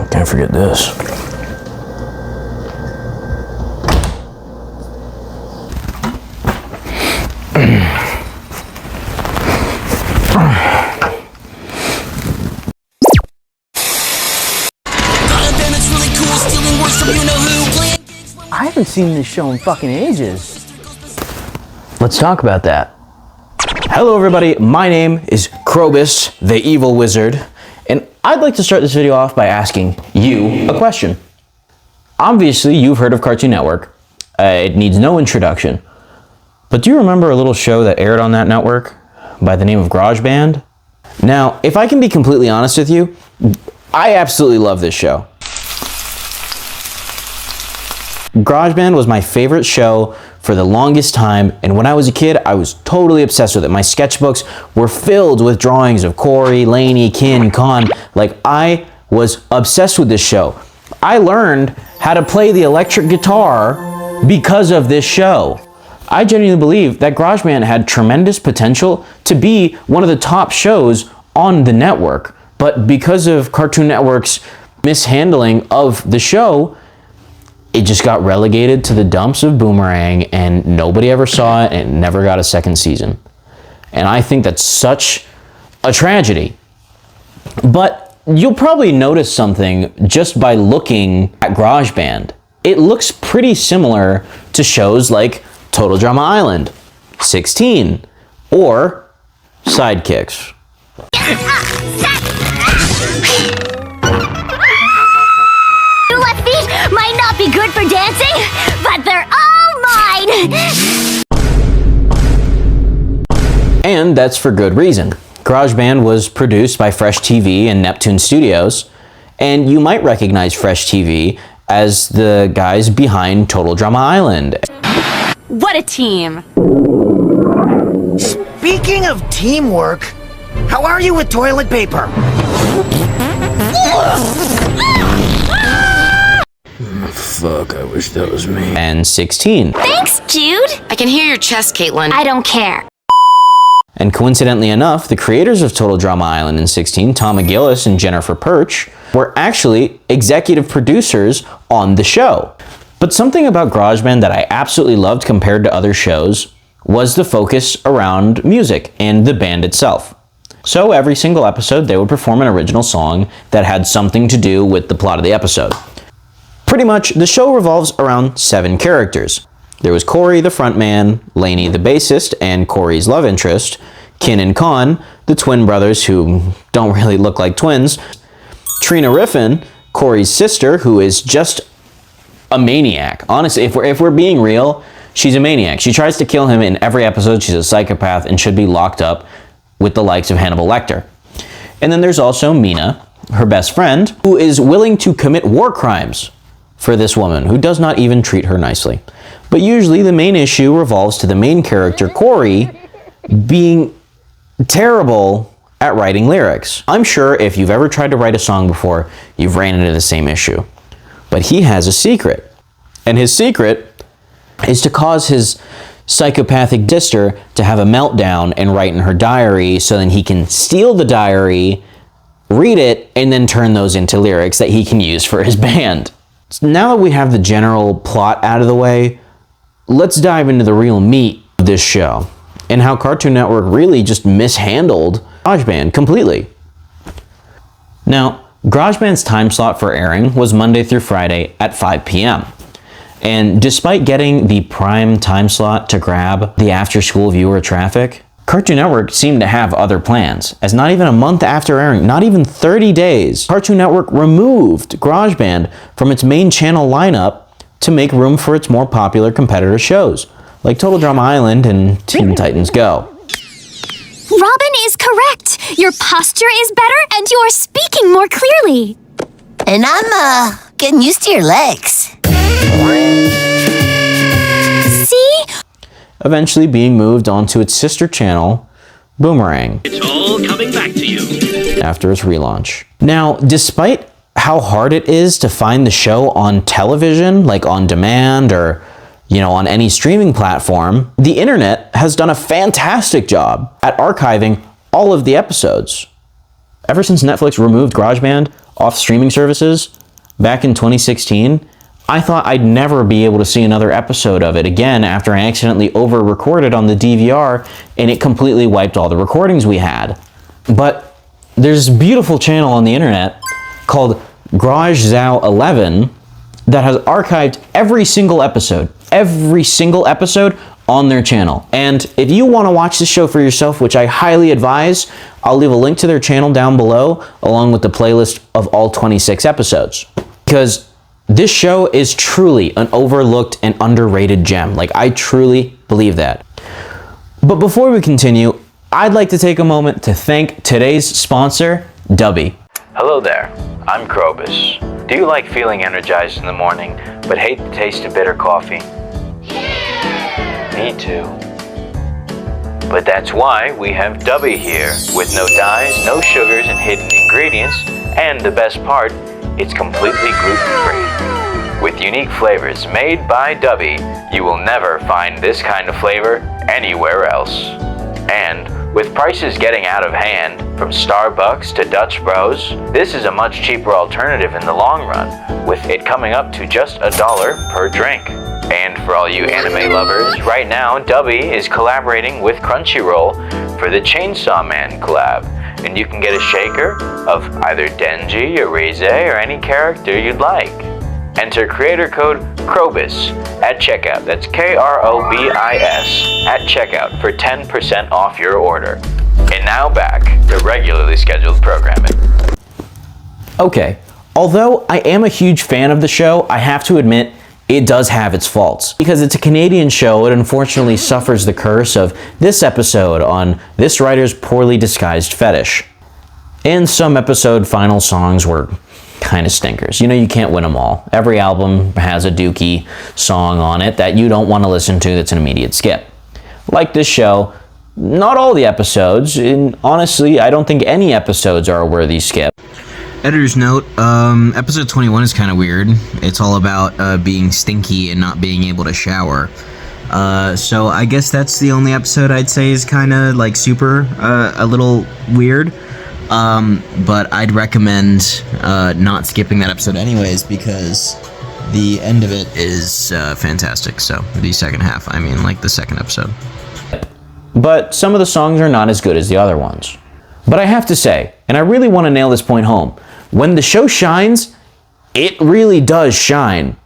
Can't forget this. I haven't seen this show in fucking ages. Let's talk about that. Hello everybody, my name is Krobus, the evil wizard, and I'd like to start this video off by asking you a question. Obviously, you've heard of Cartoon Network. It needs no introduction. But do you remember a little show that aired on that network by the name of Grojband? Now, if I can be completely honest with you, I absolutely love this show. Grojband was my favorite show for the longest time, and when I was a kid, I was totally obsessed with it. My sketchbooks were filled with drawings of Corey, Lainey, Kin, Con. Like, I was obsessed with this show. I learned how to play the electric guitar because of this show. I genuinely believe that Grojband had tremendous potential to be one of the top shows on the network, but because of Cartoon Network's mishandling of the show, it just got relegated to the dumps of Boomerang, and nobody ever saw it, and it never got a second season. And I think that's such a tragedy. But you'll probably notice something just by looking at Grojband. It looks pretty similar to shows like Total Drama Island, 16, or Sidekicks. Left feet might not be good for dancing, but they're all mine! And that's for good reason. Grojband was produced by Fresh TV and Neptune Studios, and you might recognize Fresh TV as the guys behind Total Drama Island. What a team! Speaking of teamwork, how are you with toilet paper? Fuck, I wish that was me. And 16. Thanks, Jude! I can hear your chest, Caitlin. I don't care. And coincidentally enough, the creators of Total Drama Island and 16, Tom McGillis and Jennifer Perch, were actually executive producers on the show. But something about Grojband that I absolutely loved compared to other shows was the focus around music and the band itself. So every single episode, they would perform an original song that had something to do with the plot of the episode. Pretty much, the show revolves around 7 characters. There was Corey, the frontman, Lainey, the bassist, and Corey's love interest, Kin and Con, the twin brothers who don't really look like twins, Trina Riffin, Corey's sister, who is just a maniac. Honestly, if we're being real, she's a maniac. She tries to kill him in every episode. She's a psychopath and should be locked up with the likes of Hannibal Lecter. And then there's also Mina, her best friend, who is willing to commit war crimes for this woman, who does not even treat her nicely. But usually the main issue revolves to the main character, Corey, being terrible at writing lyrics. I'm sure if you've ever tried to write a song before, you've ran into the same issue. But he has a secret. And his secret is to cause his psychopathic sister to have a meltdown and write in her diary so then he can steal the diary, read it, and then turn those into lyrics that he can use for his band. So now that we have the general plot out of the way, let's dive into the real meat of this show and how Cartoon Network really just mishandled Grojband completely. Now, Grojband's time slot for airing was Monday through Friday at 5 p.m. And despite getting the prime time slot to grab the after-school viewer traffic, Cartoon Network seemed to have other plans, as not even a month after airing, not even 30 days, Cartoon Network removed Grojband from its main channel lineup to make room for its more popular competitor shows, like Total Drama Island and Teen Titans Go. Robin is correct. Your posture is better and you are speaking more clearly. And I'm, getting used to your legs. See? Eventually being moved onto its sister channel, Boomerang. It's all coming back to you. after its relaunch. Now, despite how hard it is to find the show on television, like on demand or, on any streaming platform, the internet has done a fantastic job at archiving all of the episodes. Ever since Netflix removed Grojband off streaming services back in 2016, I thought I'd never be able to see another episode of it again after I accidentally over-recorded on the DVR and it completely wiped all the recordings we had. But there's a beautiful channel on the internet called Grojzow11 that has archived every single episode on their channel. And if you want to watch the show for yourself, which I highly advise, I'll leave a link to their channel down below along with the playlist of all 26 episodes. Because this show is truly an overlooked and underrated gem. Like, I truly believe that. But before we continue, I'd like to take a moment to thank today's sponsor, Dubby. Hello there, I'm Krobus. Do you like feeling energized in the morning, but hate the taste of bitter coffee? Me too. But that's why we have Dubby here, with no dyes, no sugars and hidden ingredients, and the best part, it's completely gluten-free. With unique flavors made by Dubby, you will never find this kind of flavor anywhere else. And with prices getting out of hand, from Starbucks to Dutch Bros, this is a much cheaper alternative in the long run, with it coming up to just $1 per drink. And for all you anime lovers, right now Dubby is collaborating with Crunchyroll for the Chainsaw Man collab, and you can get a shaker of either Denji or Rize or any character you'd like. Enter creator code KROBIS at checkout, that's KROBIS, at checkout for 10% off your order. And now back to regularly scheduled programming. Okay, although I am a huge fan of the show, I have to admit it does have its faults. Because it's a Canadian show, it unfortunately suffers the curse of this episode on this writer's poorly disguised fetish. And some episode final songs were kind of stinkers. You can't win them all. Every album has a dookie song on it that you don't want to listen to that's an immediate skip. Like this show, not all the episodes, and honestly, I don't think any episodes are a worthy skip. Editor's note, episode 21 is kind of weird. It's all about being stinky and not being able to shower. So I guess that's the only episode I'd say is kind of like super, a little weird. But I'd recommend not skipping that episode anyways, because the end of it is fantastic. So the second half, like the second episode. But some of the songs are not as good as the other ones. But I have to say, and I really want to nail this point home, when the show shines, it really does shine.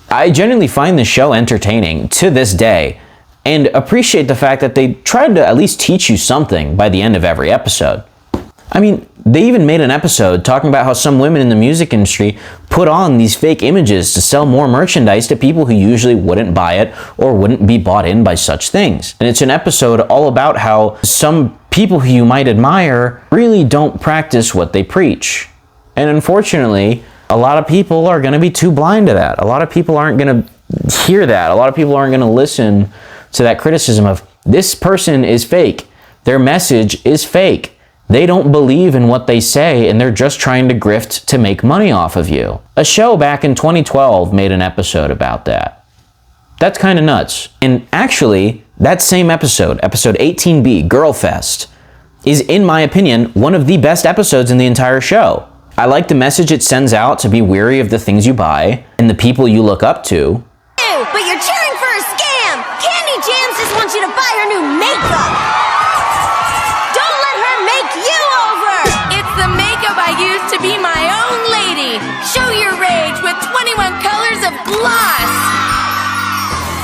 I genuinely find the show entertaining to this day, and appreciate the fact that they tried to at least teach you something by the end of every episode. They even made an episode talking about how some women in the music industry put on these fake images to sell more merchandise to people who usually wouldn't buy it or wouldn't be bought in by such things. And it's an episode all about how some people who you might admire really don't practice what they preach. And unfortunately, a lot of people are going to be too blind to that. A lot of people aren't going to hear that. A lot of people aren't going to listen to that criticism of, this person is fake. Their message is fake. They don't believe in what they say, and they're just trying to grift to make money off of you. A show back in 2012 made an episode about that. That's kind of nuts. And actually, that same episode, episode 18B, Girlfest, is, in my opinion, one of the best episodes in the entire show. I like the message it sends out to be wary of the things you buy and the people you look up to. But you're cheering for a scam! Candy Jams just wants you to buy her new makeup! Don't let her make you over! It's the makeup I use to be my own lady. Show your rage with 21 colors of gloss.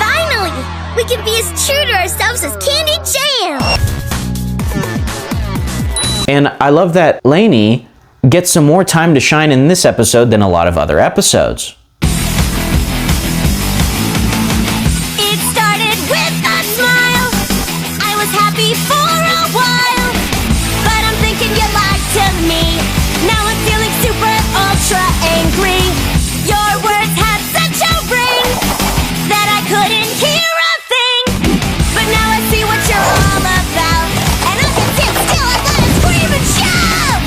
Finally! We can be as true to ourselves as Candy Jam! And I love that Lainey gets some more time to shine in this episode than a lot of other episodes. It started with a smile. I was happy for a while. But I'm thinking you lied to me. Now I'm feeling super ultra angry. Your words had such a ring that I couldn't hear a thing. But now I see what you're all about. And I can sit still, I gotta scream and shout.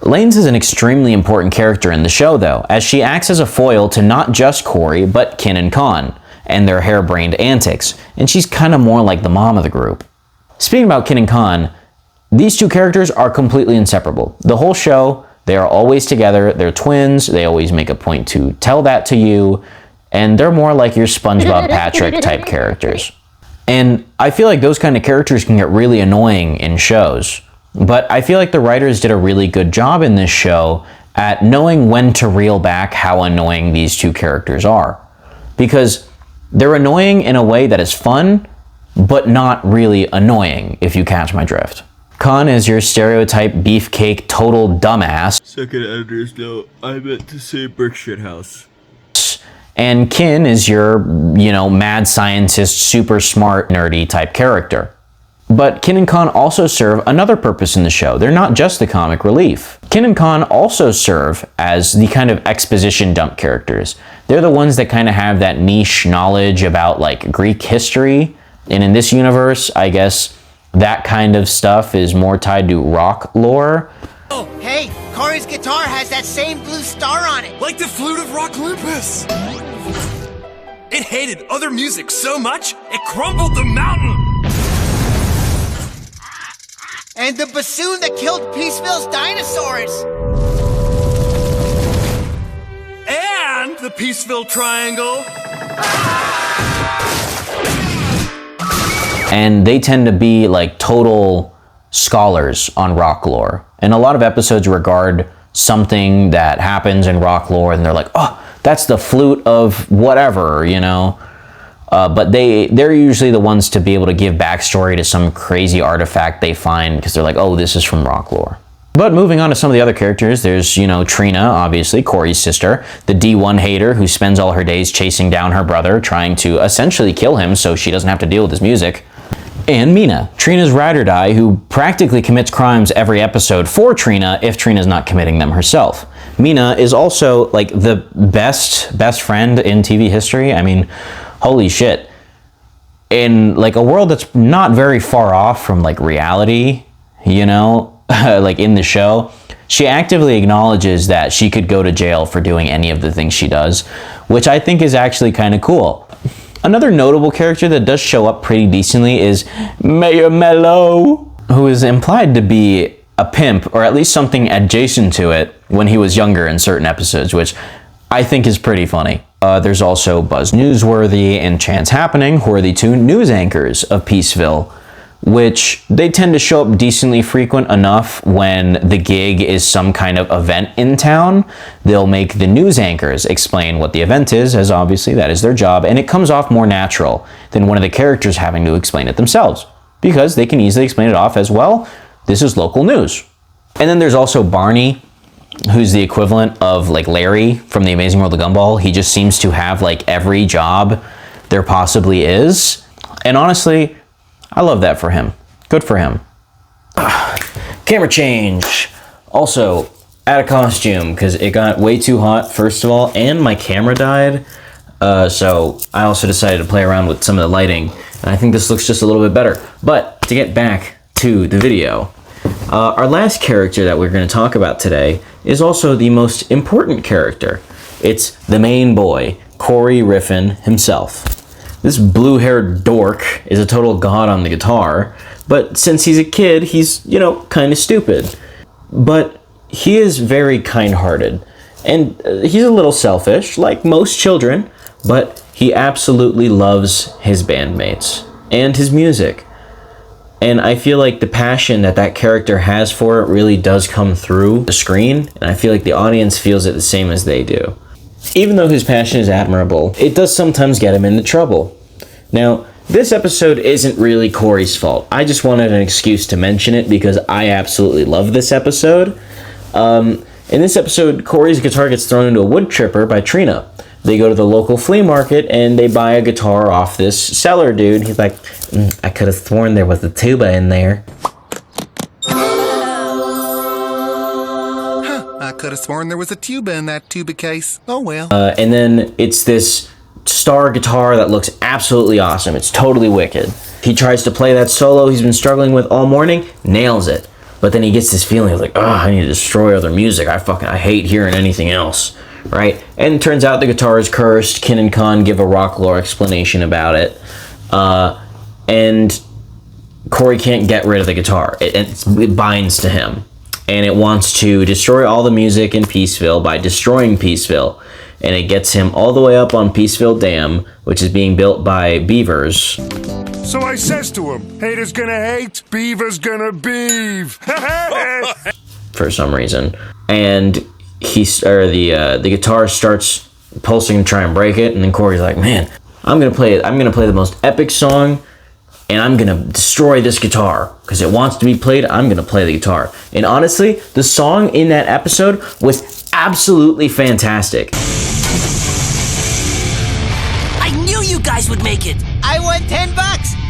Lanes is an extremely important character in the show, though, as she acts as a foil to not just Corey, but Kin and Con, and their harebrained antics, and she's kind of more like the mom of the group. Speaking about Kin and Con, these two characters are completely inseparable. The whole show, they are always together, they're twins, they always make a point to tell that to you, and they're more like your SpongeBob Patrick type characters. And I feel like those kind of characters can get really annoying in shows. But I feel like the writers did a really good job in this show at knowing when to reel back how annoying these two characters are. Because they're annoying in a way that is fun, but not really annoying, if you catch my drift. Con is your stereotype beefcake total dumbass. Second editor's note, I meant to say brick shit house. And Kin is your, mad scientist, super smart, nerdy type character. But Kin and Con also serve another purpose in the show. They're not just the comic relief. Kin and Con also serve as the kind of exposition dump characters. They're the ones that kind of have that niche knowledge about like Greek history. And in this universe, I guess that kind of stuff is more tied to rock lore. Oh, hey, Corey's guitar has that same blue star on it. Like the flute of Rock Olympus. It hated other music so much, it crumbled the mountain. And the bassoon that killed Peaceville's dinosaurs. And the Peaceville Triangle. And they tend to be like total scholars on rock lore. And a lot of episodes regard something that happens in rock lore and they're like, oh, that's the flute of whatever, but they're usually the ones to be able to give backstory to some crazy artifact they find because they're like, oh, this is from rock lore. But moving on to some of the other characters, there's, Trina, obviously, Corey's sister, the D1 hater who spends all her days chasing down her brother, trying to essentially kill him so she doesn't have to deal with his music. And Mina, Trina's ride or die, who practically commits crimes every episode for Trina if Trina's not committing them herself. Mina is also like the best friend in TV history. I mean, holy shit. In like a world that's not very far off from like reality, like in the show, she actively acknowledges that she could go to jail for doing any of the things she does, which I think is actually kind of cool. Another notable character that does show up pretty decently is Mayor Mello, who is implied to be a pimp, or at least something adjacent to it, when he was younger in certain episodes, which I think is pretty funny. There's also Buzz Newsworthy and Chance Happening, who are the two news anchors of Peaceville, which they tend to show up decently frequent enough when the gig is some kind of event in town. They'll make the news anchors explain what the event is, as obviously that is their job, and it comes off more natural than one of the characters having to explain it themselves, because they can easily explain it off as, well, this is local news. And then there's also Barney, who's the equivalent of like Larry from The Amazing World of Gumball. He just seems to have like every job there possibly is. And honestly, I love that for him. Good for him. Camera change. Also, add a costume because it got way too hot, first of all, and my camera died. So I also decided to play around with some of the lighting, and I think this looks just a little bit better. But to get back to the video, our last character that we're going to talk about today is also the most important character. It's the main boy, Corey Riffin himself. This blue-haired dork is a total god on the guitar, but since he's a kid, he's, kind of stupid. But he is very kind-hearted, and he's a little selfish, like most children, but he absolutely loves his bandmates and his music. And I feel like the passion that character has for it really does come through the screen, and I feel like the audience feels it the same as they do. Even though his passion is admirable, it does sometimes get him into trouble. Now, this episode isn't really Corey's fault. I just wanted an excuse to mention it because I absolutely love this episode. In this episode, Corey's guitar gets thrown into a wood chipper by Trina. They go to the local flea market and they buy a guitar off this seller dude. He's like, I could have sworn there was a tuba in there. I could have sworn there was a tuba in that tuba case. Oh well. And then it's this star guitar that looks absolutely awesome. It's totally wicked. He tries to play that solo he's been struggling with all morning, nails it. but then he gets this feeling of like, oh, I need to destroy other music. I hate hearing anything else, right? And it turns out the guitar is cursed. Kin and Kon give a rock lore explanation about it, and Corey can't get rid of the guitar. It binds to him, and it wants to destroy all the music in Peaceville by destroying Peaceville, and it gets him all the way up on Peaceville Dam, which is being built by beavers. So I says to him, haters gonna hate, beaver's gonna beave. For some reason. And the guitar starts pulsing to try and break it, and then Corey's like, man, I'm gonna play the most epic song, and I'm gonna destroy this guitar because it wants to be played. I'm gonna play the guitar. And honestly, the song in that episode was absolutely fantastic. I knew you guys would make it. I won $10.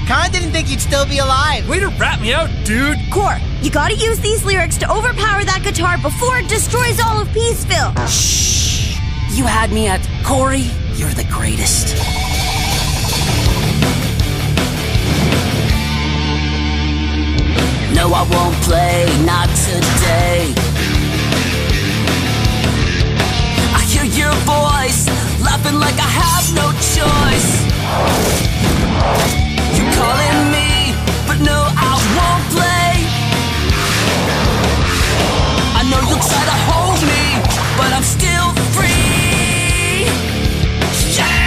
Khan didn't think you'd still be alive. Way to rat me out, dude. Core, you gotta use these lyrics to overpower that guitar before it destroys all of Peaceville. Shh. You had me at Corey, you're the greatest. No, I won't play, not today. I hear your voice, laughing like I have no choice. You calling me, but no, I won't play. I know you'll try to hold me, but I'm still free. Yeah!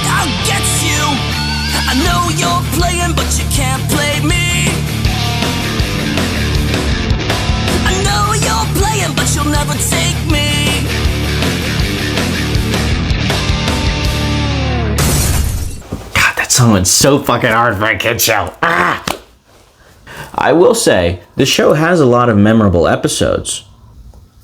I'll get you. I know you're playing, but you can't play me. I know you're playing, but you'll never take me. God, that song went so fucking hard for a kid show. Ah! I will say, the show has a lot of memorable episodes.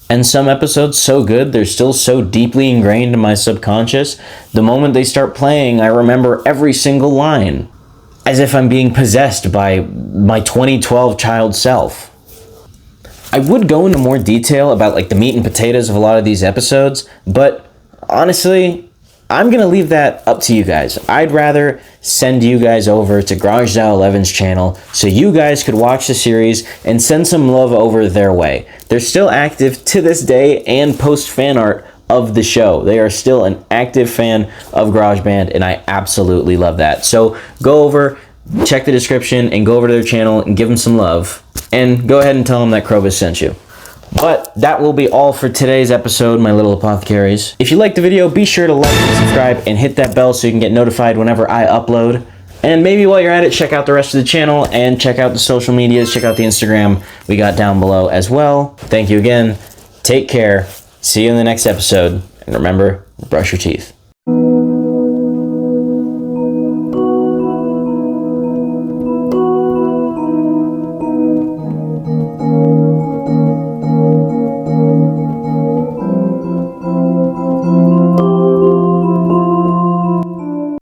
And some episodes so good, they're still so deeply ingrained in my subconscious. The moment they start playing, I remember every single line, as if I'm being possessed by my 2012 child self. I would go into more detail about like the meat and potatoes of a lot of these episodes, but honestly, I'm gonna leave that up to you guys. I'd rather send you guys over to Grojband11's channel so you guys could watch the series and send some love over their way. They're still active to this day and post fan art of the show. They are still an active fan of Grojband, and I absolutely love that. So go over, check the description, and go over to their channel and give them some love. And go ahead and tell them that Krobus sent you. But that will be all for today's episode, my little apothecaries. If you liked the video, be sure to like and subscribe and hit that bell so you can get notified whenever I upload. And maybe while you're at it, check out the rest of the channel and check out the social medias, check out the Instagram we got down below as well. Thank you again. Take care. See you in the next episode. And remember, brush your teeth.